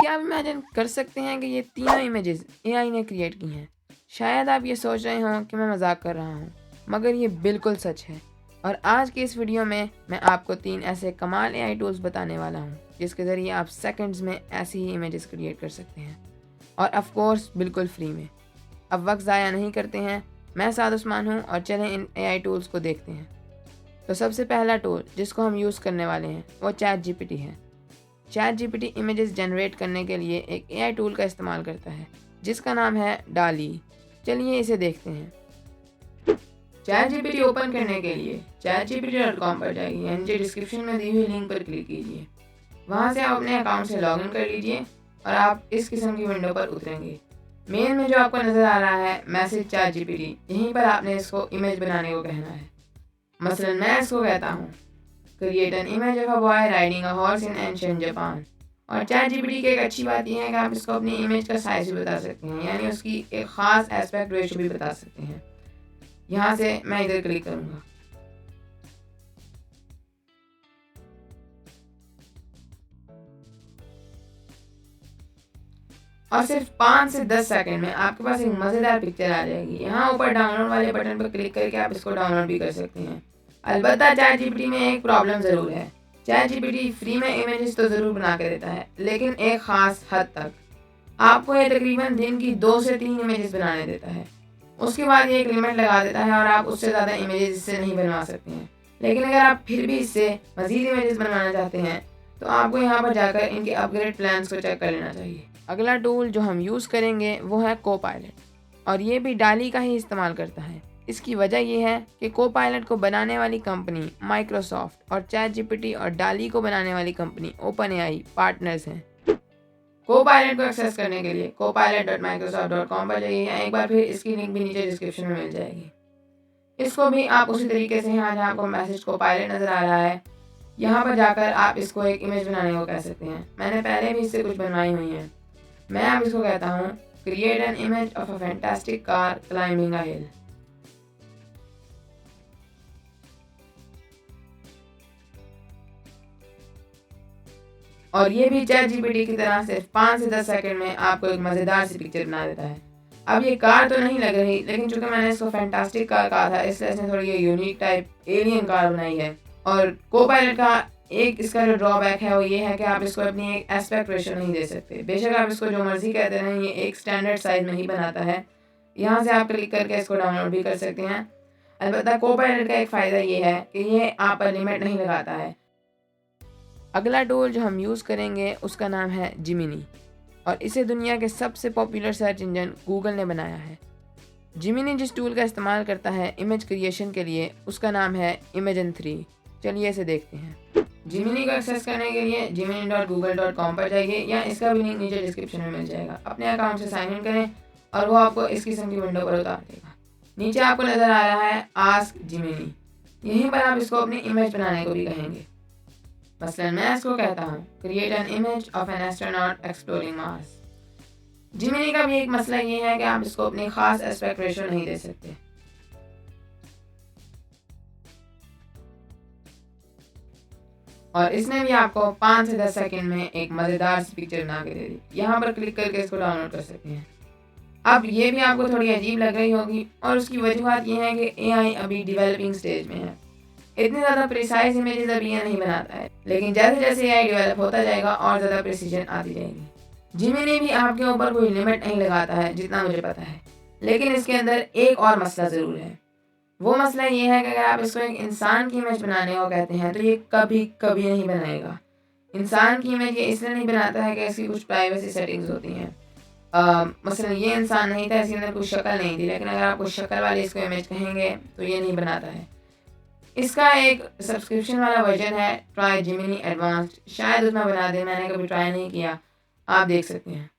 क्या आप इमेजिन कर सकते हैं कि ये तीनों इमेजेस एआई ने क्रिएट की हैं? शायद आप ये सोच रहे हों कि मैं मजाक कर रहा हूँ, मगर ये बिल्कुल सच है। और आज की इस वीडियो में मैं आपको 3 ऐसे कमाल एआई टूल्स बताने वाला हूँ जिसके ज़रिए आप सेकंड्स में ऐसी ही इमेजेस क्रिएट कर सकते हैं, और ऑफ कोर्स बिल्कुल फ्री में। अब वक्त ज़ाया नहीं करते हैं, मैं साद उस्मान हूँ और चलें इन एआई टूल्स को देखते हैं। तो सबसे पहला टूल जिसको हम यूज़ करने वाले हैं वो चैट जीपीटी है। चैट जीपीटी इमेजेस जनरेट करने के लिए एक एआई टूल का इस्तेमाल करता है जिसका नाम है डाली। चलिए इसे देखते हैं। चैट जीपीटी ओपन करने के लिए chatgpt.com पर जाइए या नीचे डिस्क्रिप्शन में दी हुई लिंक पर क्लिक कीजिए। वहाँ से आप अपने अकाउंट से लॉगिन कर लीजिए और आप इस किस्म की विंडो पर उतरेंगे। मेन में जो आपको नज़र आ रहा है मैसेज चैट जीपीटी, यहीं पर आपने इसको इमेज बनाने को कहना है। मसलन मैं इसको कहता हूँ create an image of a boy riding a horse in ancient Japan. और चैट जीपीटी की एक अच्छी बात यह है कि आप इसको अपनी इमेज का साइज भी बता सकते हैं, यानी उसकी एक ख़ास एस्पेक्ट रेशियो भी बता सकते हैं। यहाँ से मैं इधर क्लिक करूँगा और सिर्फ 5 से 10 सेकंड में आपके पास एक मज़ेदार पिक्चर आ जाएगी। यहाँ ऊपर डाउनलोड वाले बटन पर क्लिक करके आप इसको डाउनलोड भी कर सकते हैं। अलबत्ता चैट जीपीटी में एक प्रॉब्लम ज़रूर है। चैट जीपीटी फ्री में इमेजेस तो ज़रूर बना के देता है, लेकिन एक ख़ास हद तक। आपको ये तकरीबन दिन की 2 से 3 इमेजेस बनाने देता है। उसके बाद ये एक लिमिट लगा देता है और आप उससे ज़्यादा इमेजेस इससे नहीं बनवा सकते हैं। लेकिन अगर आप फिर भी इससे मज़ीद इमेजेस बनवाना चाहते हैं तो आपको यहाँ पर जाकर इनके अपग्रेड प्लान्स को चेक कर लेना चाहिए। अगला टूल जो हम यूज़ करेंगे वो है कोपायलट, और ये भी डाली का ही इस्तेमाल करता है। इसकी वजह यह है कि कोपायलट को बनाने वाली कंपनी माइक्रोसॉफ्ट और चैट जीपीटी और डाली को बनाने वाली कंपनी ओपन एआई पार्टनर्स हैं। कोपायलट को एक्सेस करने के लिए copilot.microsoft.com पर जाइए या एक बार फिर इसकी लिंक भी नीचे डिस्क्रिप्शन में मिल जाएगी। इसको भी आप उसी तरीके से यहाँ जहाँ आपको मैसेज कोपायलट नज़र आ रहा है, यहाँ पर जाकर आप इसको एक इमेज बनाने को कह सकते हैं। मैंने पहले भी इससे कुछ बनवाई हुई हैं। मैं अब इसको कहता हूँ create an image of a fantastic car climbing a hill. और ये भी चैट जीपीटी की तरह सिर्फ 5 से 10 सेकंड में आपको एक मज़ेदार सी पिक्चर बना देता है। अब ये कार तो नहीं लग रही, लेकिन चूंकि मैंने इसको फैंटास्टिक कार कहा था इसलिए इसने थोड़ी ये यूनिक टाइप एलियन कार बनाई है। और कोपायलट का एक इसका जो ड्रॉबैक है वो ये है कि आप इसको अपनी एक एस्पेक्ट रेशियो नहीं दे सकते। बेशक आप इसको जो मर्जी कहते रहें, ये एक स्टैंडर्ड साइज में ही बनाता है। यहाँ से आप क्लिक करके इसको डाउनलोड भी कर सकते हैं। अलबत्ता कोपायलट का एक फ़ायदा ये है कि ये आप पर लिमिट नहीं लगाता है। अगला टूल जो हम यूज़ करेंगे उसका नाम है जिमिनी, और इसे दुनिया के सबसे पॉपुलर सर्च इंजन गूगल ने बनाया है। जिमिनी जिस टूल का इस्तेमाल करता है इमेज क्रिएशन के लिए उसका नाम है इमेजन 3। चलिए इसे देखते हैं। जिमिनी को एक्सेस करने के लिए gemini.google.com पर जाइए या इसका भी लिंक नीचे डिस्क्रिप्शन में मिल जाएगा। अपने अकाउंट से साइन इन करें और वो आपको इस किस्म की विंडो पर उतार देगा। नीचे आपको नज़र आ रहा है आस्क जिमिनी, यहीं पर आप इसको अपनी इमेज बनाने को भी कहेंगे। मसलन मैं इसको कहता हूँ create an image of an astronaut exploring Mars. Gemini का भी एक मसला ये है कि आप इसको अपनी खास एस्पेक्ट रेशियो नहीं दे सकते। और इसने भी आपको 5 से 10 सेकंड में एक मज़ेदार सी पिक्चर बना के दे दी। यहाँ पर क्लिक करके इसको डाउनलोड कर सकते हैं। अब ये भी आपको थोड़ी अजीब लग रही होगी और उसकी वजूहत ये है कि एआई अभी डेवलपिंग स्टेज में है। इतनी ज़्यादा प्रिसाइज इमेजेस अभी ये नहीं बनाता है, लेकिन जैसे जैसे एआई डेवलप होता जाएगा और ज़्यादा प्रिसीजन आती जाएगी। जिमिनी भी आपके ऊपर कोई लिमिट नहीं लगाता है जितना मुझे पता है, लेकिन इसके अंदर एक और मसला ज़रूर है। वो मसला ये है कि अगर आप इसको एक इंसान की इमेज बनाने को कहते हैं तो ये कभी कभी नहीं बनाएगा। इंसान की इमेज ये इसलिए नहीं बनाता है कि इसकी कुछ प्राइवेसी सेटिंग्स होती हैं। मसलन ये इंसान नहीं था, इसके अंदर कोई शक्ल नहीं थी, लेकिन अगर आप कुछ शक्ल वाली इसको इमेज कहेंगे तो ये नहीं बनाता है। इसका एक सब्सक्रिप्शन वाला वर्जन है ट्राई जिमिनी एडवांस्ड, शायद उसमें बना दे, मैंने कभी ट्राई नहीं किया, आप देख सकते हैं।